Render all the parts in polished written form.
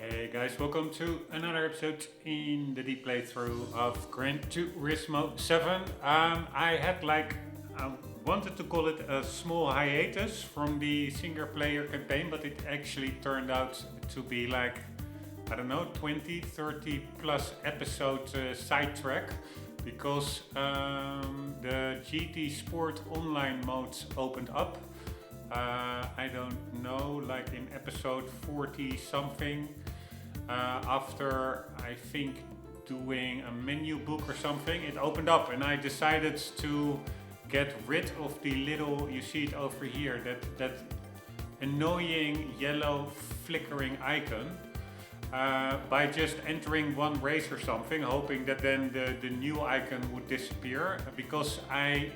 Hey guys, welcome to another episode in the deep playthrough of Gran Turismo 7. I wanted to call it a small hiatus from the single player campaign, but it actually turned out to be like, I don't know, 20, 30 plus episode sidetrack because the GT Sport online modes opened up. I don't know, like in episode 40 something, after I think doing a menu book or something, it opened up and I decided to get rid of the little, you see it over here, that annoying yellow flickering icon by just entering one race or something, hoping that then the new icon would disappear, because I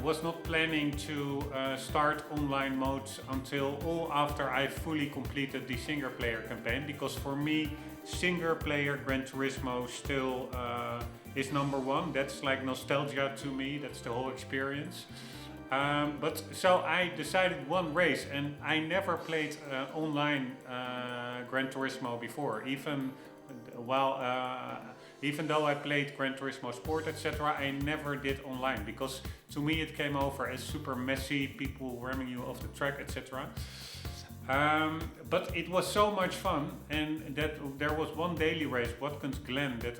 was not planning to start online modes until after I fully completed the single player campaign, because for me single player Gran Turismo still is number one. That's like nostalgia to me, that's the whole experience. But so I decided one race, and I never played online Gran Turismo before, even though I played Gran Turismo Sport, etc., I never did online, because to me it came over as super messy, people ramming you off the track, etc. But it was so much fun, and that there was one daily race, Watkins Glen, that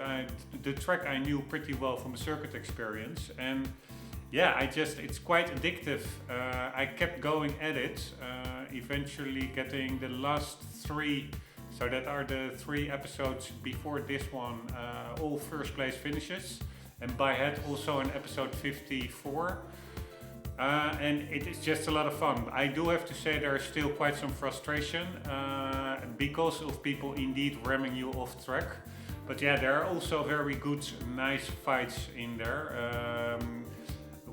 the track I knew pretty well from the circuit experience, and yeah, it's quite addictive. I kept going at it, eventually getting the last three. So that are the 3 episodes before this one, all first place finishes, and by head also in episode 54. And it is just a lot of fun. I do have to say there is still quite some frustration because of people indeed ramming you off track. But yeah, there are also very good, nice fights in there,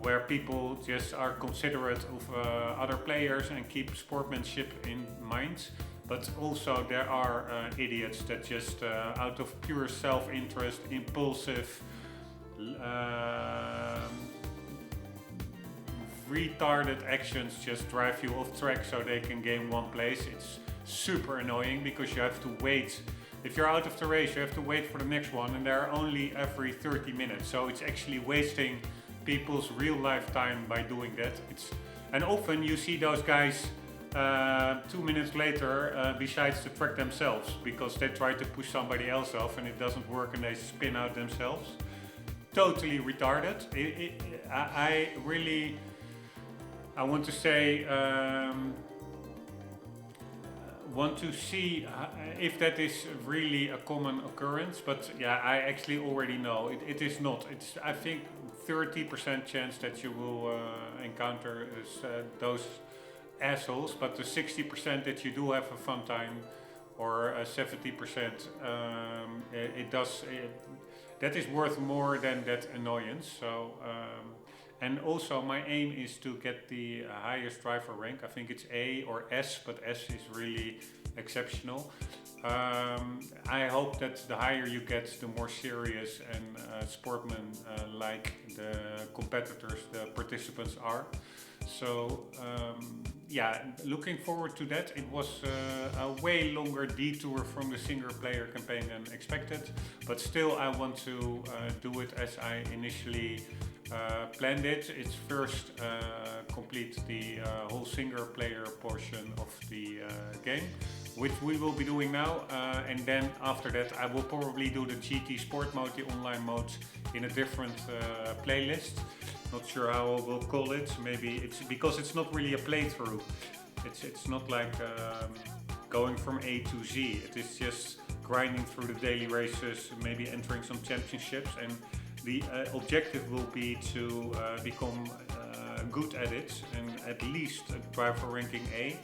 where people just are considerate of other players and keep sportsmanship in mind. But also there are idiots that just out of pure self-interest, impulsive, retarded actions just drive you off track so they can gain one place. It's super annoying because you have to wait. If you're out of the race, you have to wait for the next one, and they're only every 30 minutes. So it's actually wasting people's real life time by doing that. And often you see those guys 2 minutes later besides the track themselves, because they try to push somebody else off and it doesn't work and they spin out themselves. Totally retarded. I want to say, want to see if that is really a common occurrence, but yeah, I actually already know it is not. It's, I think, 30% chance that you will encounter those assholes, but the 60% that you do have a fun time, or 70%, that is worth more than that annoyance. So and also my aim is to get the highest driver rank. I think it's A or S, but S is really exceptional. I hope that the higher you get, the more serious and sportsman like the competitors, the participants are. So yeah, looking forward to that. It was a way longer detour from the single player campaign than expected, but still I want to do it as I initially planned it. It's first complete the whole single player portion of the game, which we will be doing now, and then after that I will probably do the GT Sport mode, the online mode, in a different playlist. Not sure how I will call it. Maybe it's because it's not really a playthrough. It's not like going from A to Z. It is just grinding through the daily races, maybe entering some championships, and the objective will be to become good at it, and at least driver ranking A.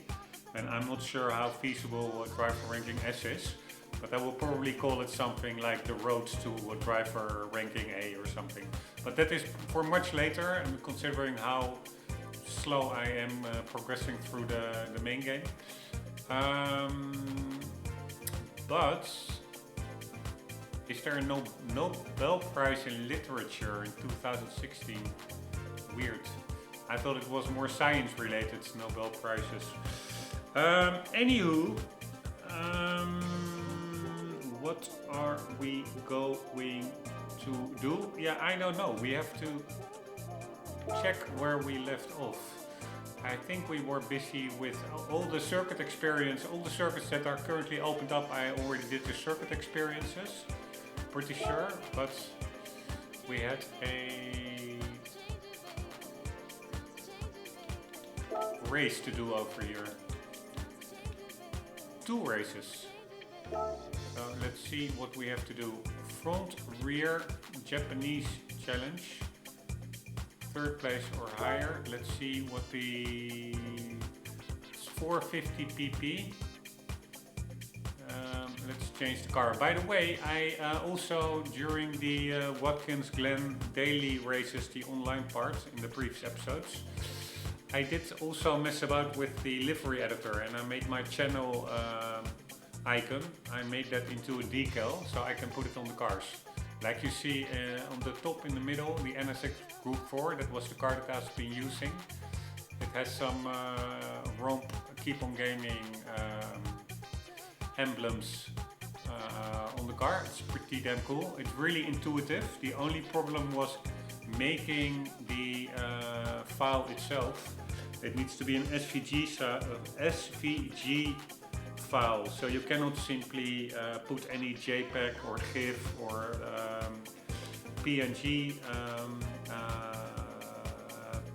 And I'm not sure how feasible driver ranking S is, but I will probably call it something like the road to driver ranking A or something. But that is for much later, and considering how slow I am progressing through the main game. But is there a Nobel Prize in Literature in 2016? Weird. I thought it was more science related Nobel Prizes. Anywho, what are we going to do? Yeah, I don't know. We have to check where we left off. I think we were busy with all the circuit experience, all the circuits that are currently opened up. I already did the circuit experiences, pretty sure, but we had a race to do over here. 2 races. So let's see what we have to do. Front, rear, Japanese challenge. 3rd place or higher. Let's see what the... It's 450 pp. Let's change the car. By the way, I also during the Watkins Glen daily races, the online part in the previous episodes, I did also mess about with the livery editor, and I made my channel icon. I made that into a decal so I can put it on the cars. Like you see on the top in the middle, the NSX Group 4, that was the car that I've been using. It has some Rombbb Keep on Gaming emblems on the car. It's pretty damn cool. It's really intuitive. The only problem was making the file itself. It needs to be an SVG file, so you cannot simply put any JPEG or GIF or PNG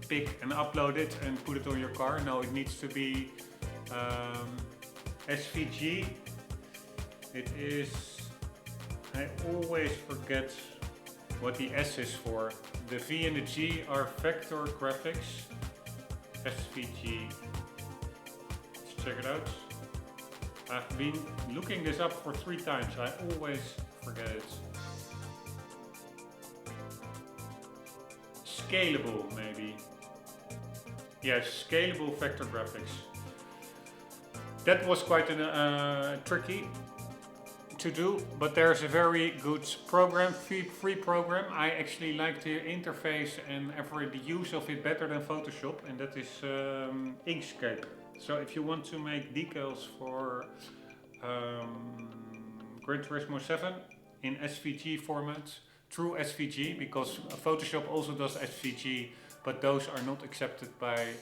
pic and upload it and put it on your car. No, it needs to be SVG. It is, I always forget what the S is for. The V and the G are vector graphics. SVG. Let's check it out. I've been looking this up for 3 times. I always forget it. Scalable, maybe. Yes, scalable vector graphics. That was quite tricky to do, but there's a very good program, free program. I actually like the interface and the use of it better than Photoshop, and that is Inkscape. So if you want to make decals for Gran Turismo 7 in SVG format, true SVG, because Photoshop also does SVG, but those are not accepted by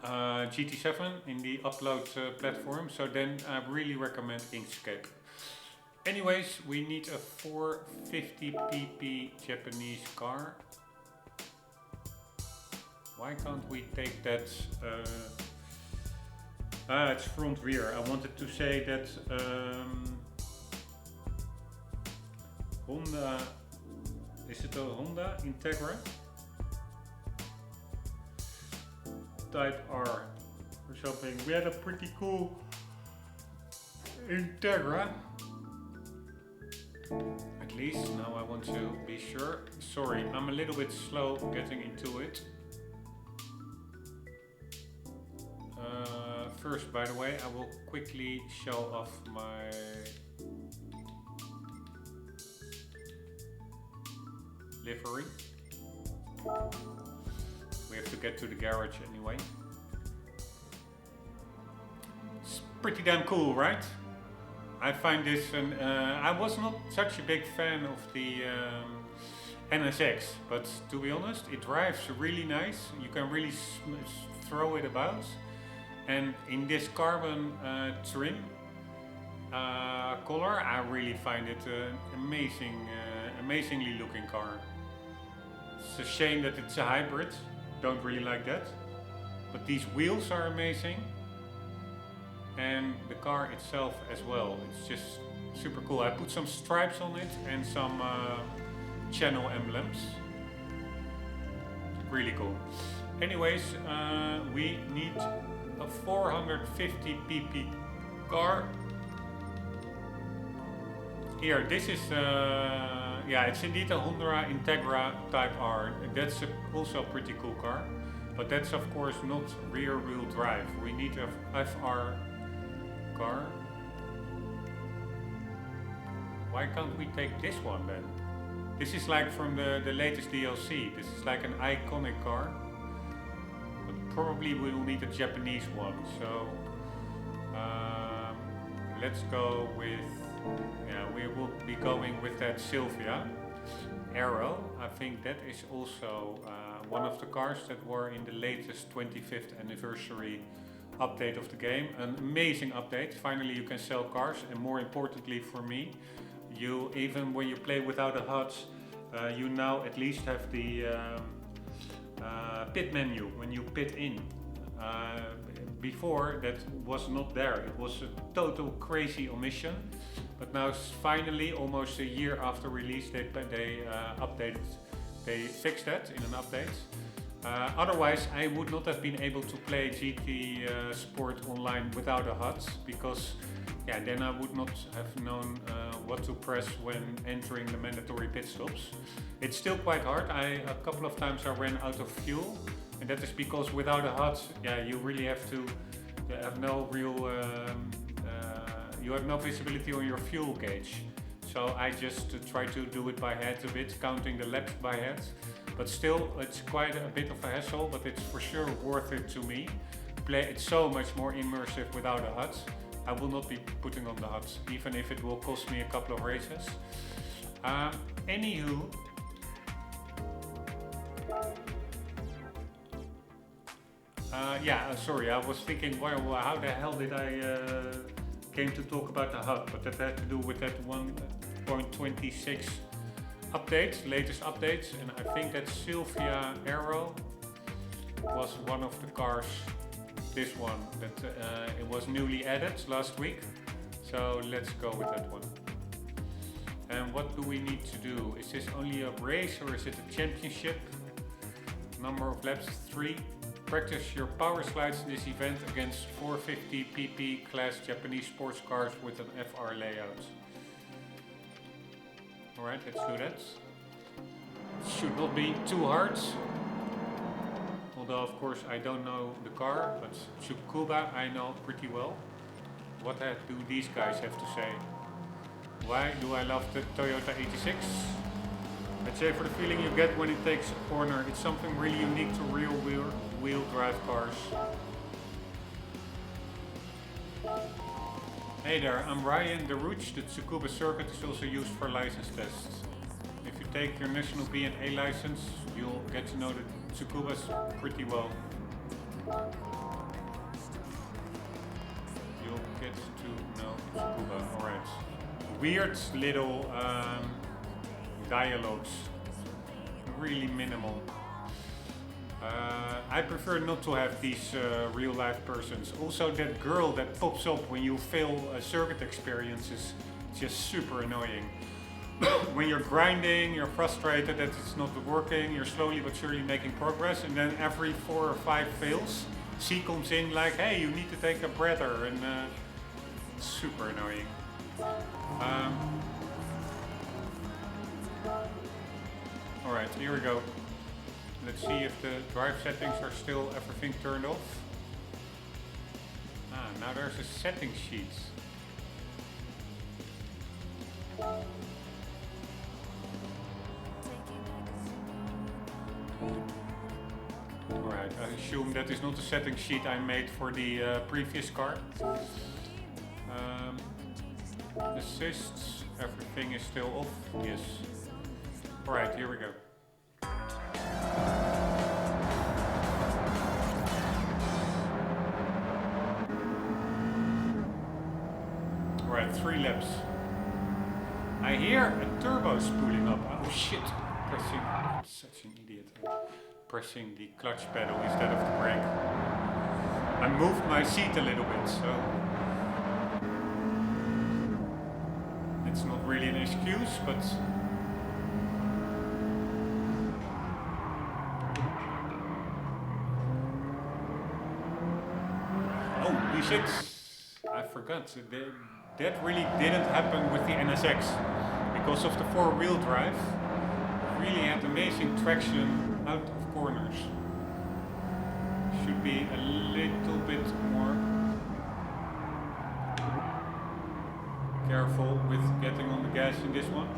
GT7 in the upload platform, so then I really recommend Inkscape. Anyways, we need a 450 pp Japanese car. Why can't we take that? It's front rear. I wanted to say that Honda, is it a Honda Integra? Type R or something. We had a pretty cool Integra. At least, now I want to be sure. Sorry, I'm a little bit slow getting into it. First, by the way, I will quickly show off my livery. We have to get to the garage anyway. It's pretty damn cool, right? I find this, and I was not such a big fan of the NSX, but to be honest, it drives really nice. You can really throw it about. And in this carbon trim color, I really find it an amazingly looking car. It's a shame that it's a hybrid. Don't really like that. But these wheels are amazing. And the car itself as well. It's just super cool. I put some stripes on it and some channel emblems. Really cool. Anyways, we need a 450 pp car. Here, this is yeah, it's indeed a Honda Integra Type R. That's also a pretty cool car, but that's of course not rear wheel drive. We need a FR car. Why can't we take this one then? This is like from the latest DLC. This is like an iconic car. Probably we will need a Japanese one, so let's go with, yeah, we will be going with that Sylvia Arrow. I think that is also one of the cars that were in the latest 25th anniversary update of the game. An amazing update. Finally you can sell cars, and more importantly for me, you, even when you play without a HUD, you now at least have the pit menu when you pit in. Before that was not there. It was a total crazy omission, but now finally, almost a year after release, they updated, they fixed that in an update. Otherwise, I would not have been able to play GT Sport online without a HUD, because yeah, then I would not have known what to press when entering the mandatory pit stops. It's still quite hard. A couple of times I ran out of fuel, and that is because without a HUD, yeah, you really have to have no real, you have no visibility on your fuel gauge. So I just try to do it by head a bit, counting the laps by head. But still, it's quite a bit of a hassle, but it's for sure worth it to me. It's so much more immersive without a HUD. I will not be putting on the HUDs, even if it will cost me a couple of races. Anywho, yeah, sorry, I was thinking, well, how the hell did I came to talk about the HUD? But that had to do with that 1.26 update, latest updates, and I think that Sylvia Arrow was one of the cars. This one that it was newly added last week, so let's go with that one. And what do we need to do? Is this only a race or is it a championship? Number of laps 3. Practice your power slides in this event against 450 pp class Japanese sports cars with an FR layout. Alright, let's do that. Should not be too hard. Although of course I don't know the car, but Tsukuba I know pretty well. What do these guys have to say? Why do I love the Toyota 86? I'd say for the feeling you get when it takes a corner, it's something really unique to real wheel drive cars. Hey there, I'm Ryan Derouch. The Tsukuba circuit is also used for license tests. If you take your National B and A license, you'll get to know the Tsukubas pretty well. You'll get to know Tsukuba, alright. Weird little dialogues, really minimal. I prefer not to have these real life persons. Also that girl that pops up when you fail circuit experiences, just super annoying. When you're grinding, you're frustrated that it's not working, you're slowly but surely making progress, and then every 4 or 5 fails, she comes in like, hey, you need to take a breather, and it's super annoying. Alright, here we go. Let's see if the drive settings are still everything turned off. Now there's a setting sheet. Alright, I assume that is not a setting sheet I made for the previous car. Assists, everything is still off, yes. Alright, here we go. Alright, 3 laps. I hear a turbo spooling up. Oh shit! Pressing, I'm such an idiot. Pressing the clutch pedal instead of the brake. I moved my seat a little bit, so it's not really an excuse, but holy shit! I forgot. That really didn't happen with the NSX. Because of the 4-wheel drive, it really had amazing traction out of corners. Should be a little bit more careful with getting on the gas in this one.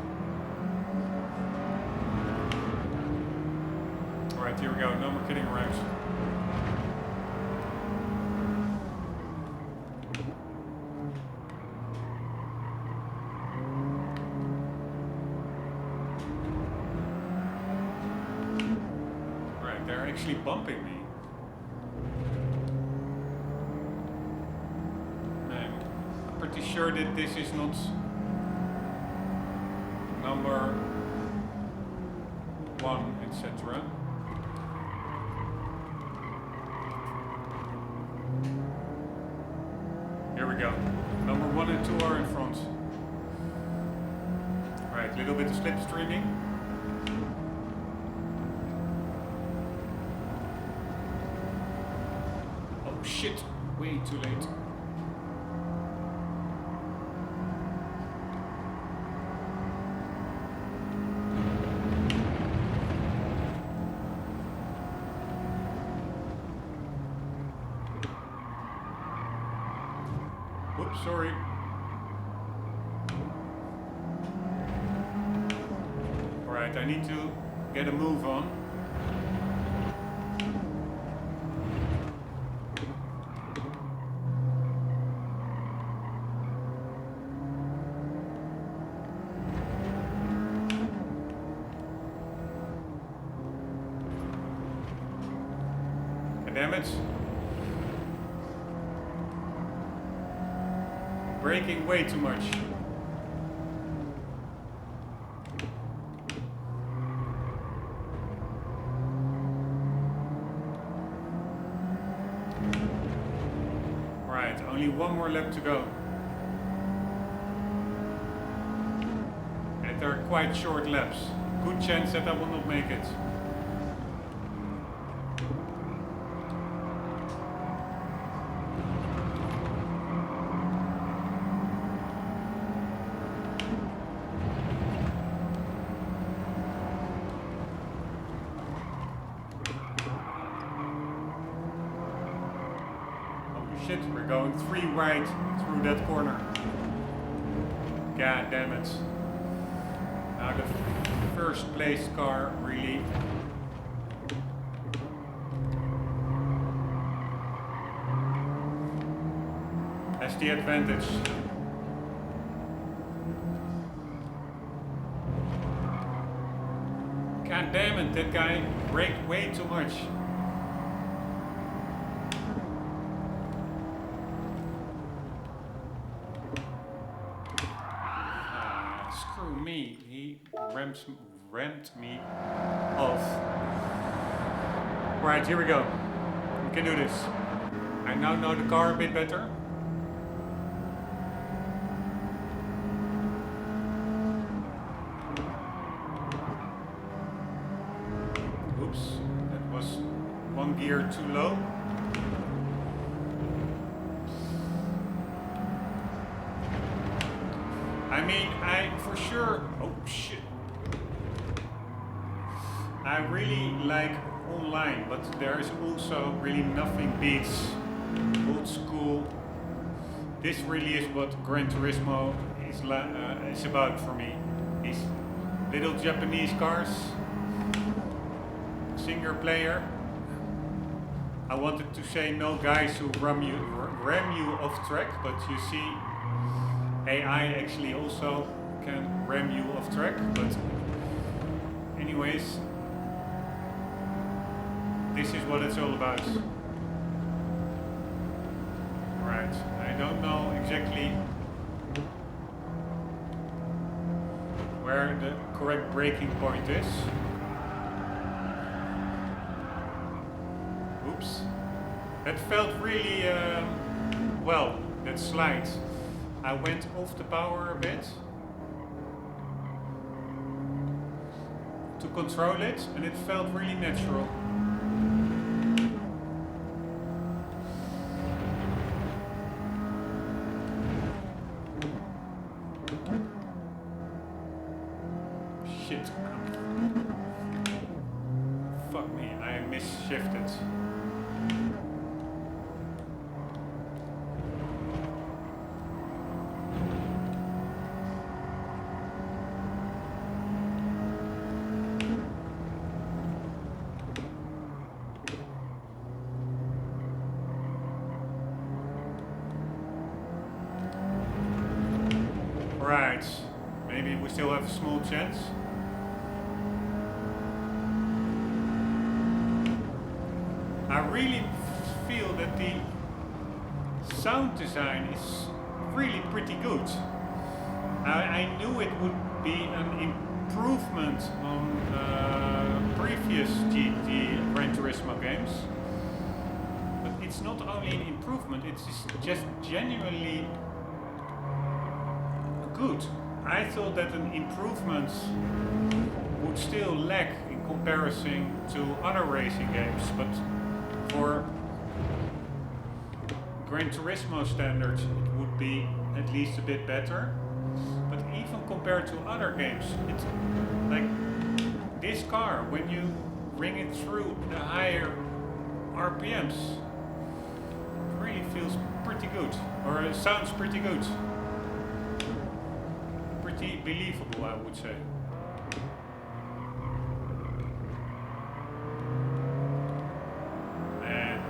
Alright, here we go, no more kidding around. actually bumping me. Man, I'm pretty sure that this is not number 1, etc. Here we go. Number 1 and 2 are in front. Right, little bit of slipstreaming. Oh shit, way too late. Whoops, sorry. Alright, I need to get a move on. Damn it. Braking way too much. Right, only one more lap to go. And they are quite short laps. Good chance that I will not make it. We're going 3 right through that corner. God damn it. Now the first place car really has the advantage. God damn it, that guy braked way too much. He rammed me off. Right, here we go. We can do this. I now know the car a bit better. Oops, that was 1 gear too low. I mean, I for sure, oh shit. I really like online, but there is also really nothing beats old school. This really is what Gran Turismo is about for me. These little Japanese cars, single player. I wanted to say no guys who ram you off track, but you see AI actually also can ram you off track, but anyways, this is what it's all about. Right, I don't know exactly where the correct braking point is. Oops. That felt really, well, that slide. I went off the power a bit to control it, and it felt really natural. Shit. Fuck me, I misshifted. Right, maybe we still have a small chance. really feel that the sound design is really pretty good. I knew it would be an improvement on previous Gran Turismo games, but it's not only an improvement, it's just genuinely good. I thought that an improvement would still lack in comparison to other racing games, but for Gran Turismo standards it would be at least a bit better. But even compared to other games, it's like this car, when you bring it through the higher RPMs, it really feels pretty good, or it sounds pretty good. Pretty believable, I would say. And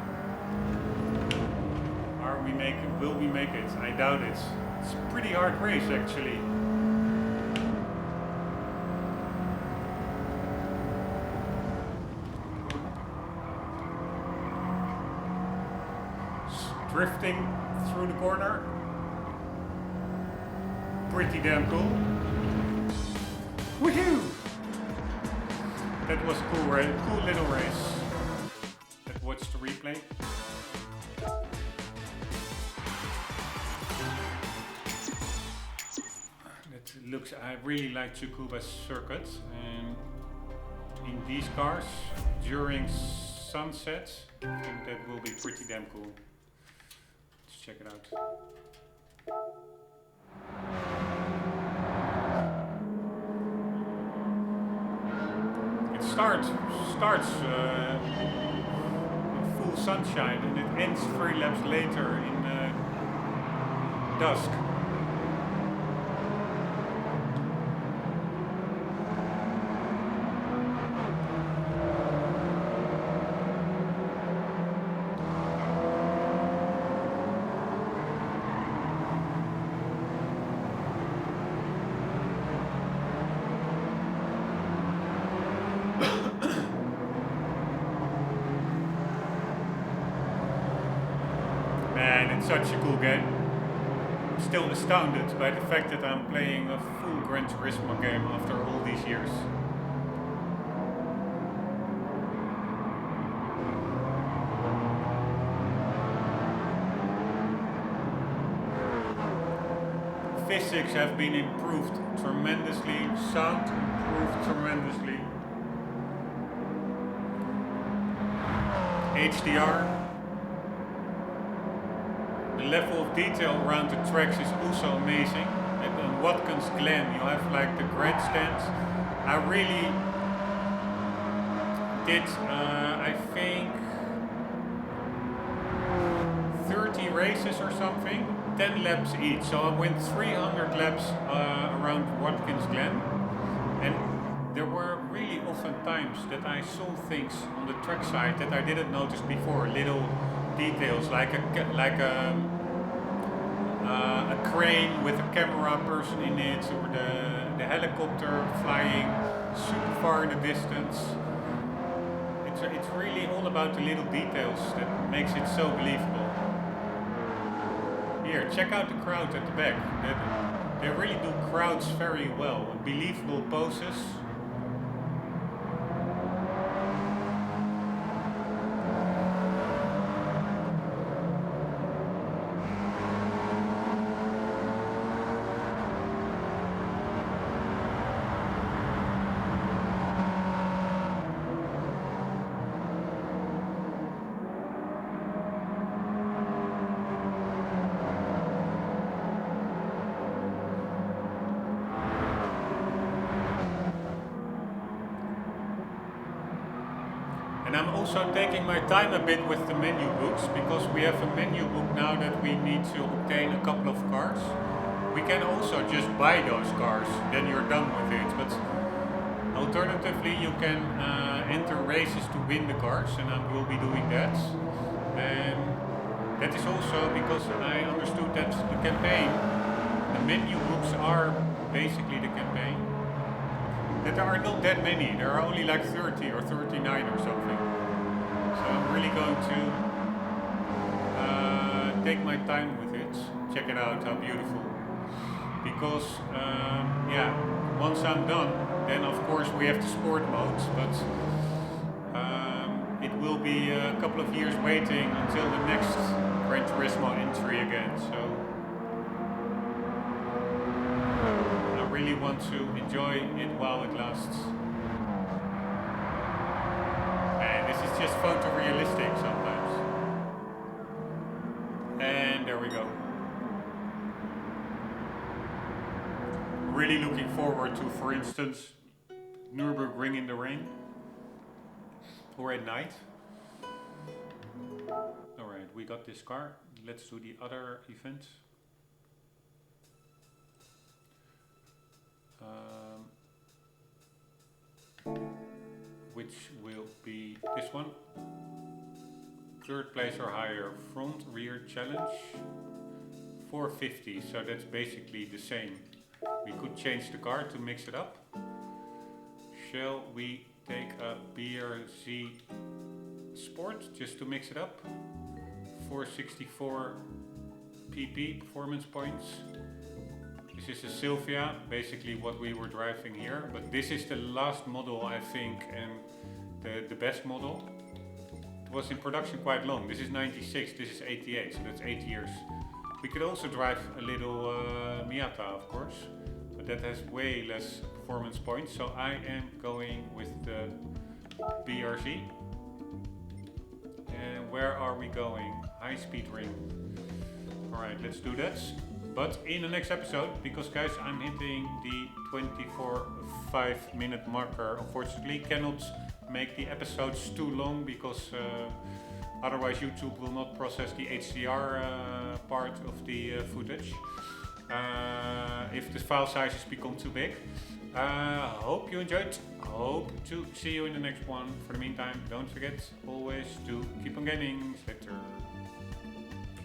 will we make it? I doubt it. It's a pretty hard race, actually. Drifting through the corner. Pretty damn cool. Woohoo! That was a cool little race. Let's watch the replay. I really like Tsukuba's circuit, and in these cars during sunsets, I think that will be pretty damn cool. Let's check it out. It starts in full sunshine and it ends 3 laps later in dusk. Such a cool game. I'm still astounded by the fact that I'm playing a full Gran Turismo game after all these years. Physics have been improved tremendously, sound improved tremendously. HDR. The level of detail around the tracks is also amazing. And in Watkins Glen you have like the grandstands. I really did, I think, 30 races or something, 10 laps each. So I went 300 laps around Watkins Glen. And there were really often times that I saw things on the trackside that I didn't notice before. Little details like a crane with a camera person in it, or the helicopter flying super far in the distance. It's really all about the little details that makes it so believable. Here, check out the crowd at the back. They really do crowds very well. Believable poses. And I'm also taking my time a bit with the menu books, because we have a menu book now that we need to obtain a couple of cars. We can also just buy those cars, then you're done with it. But alternatively, you can enter races to win the cars, and I will be doing that. And that is also because I understood that the campaign, the menu books are basically the campaign. That there are not that many, there are only like 30 or 39 or something. So I'm really going to take my time with it. Check it out, how beautiful. Because yeah, once I'm done, then of course we have the sport modes, but it will be a couple of years waiting until the next Gran Turismo entry again. So I really want to enjoy it while it lasts. And this is just photorealistic sometimes. And there we go. Really looking forward to, for instance, Nürburgring in the rain or at night. Alright, we got this car. Let's do the other event. Which will be this one. 3rd place or higher, front rear challenge. 450, so that's basically the same. We could change the car to mix it up. Shall we take a BRZ Sport just to mix it up? 464 PP performance points. This is a Sylvia, basically what we were driving here, but this is the last model I think, and the best model. It was in production quite long. This is 96, this is 88, so that's 8 years. We could also drive a little Miata, of course, but that has way less performance points, so I am going with the BRZ. And where are we going? High speed ring. Alright, let's do that. But in the next episode, because guys, I'm hitting the 24-5 minute marker. Unfortunately, cannot make the episodes too long because otherwise YouTube will not process the HDR part of the footage if the file sizes become too big. Hope you enjoyed. Hope to see you in the next one. For the meantime, don't forget always to keep on gaming. Later.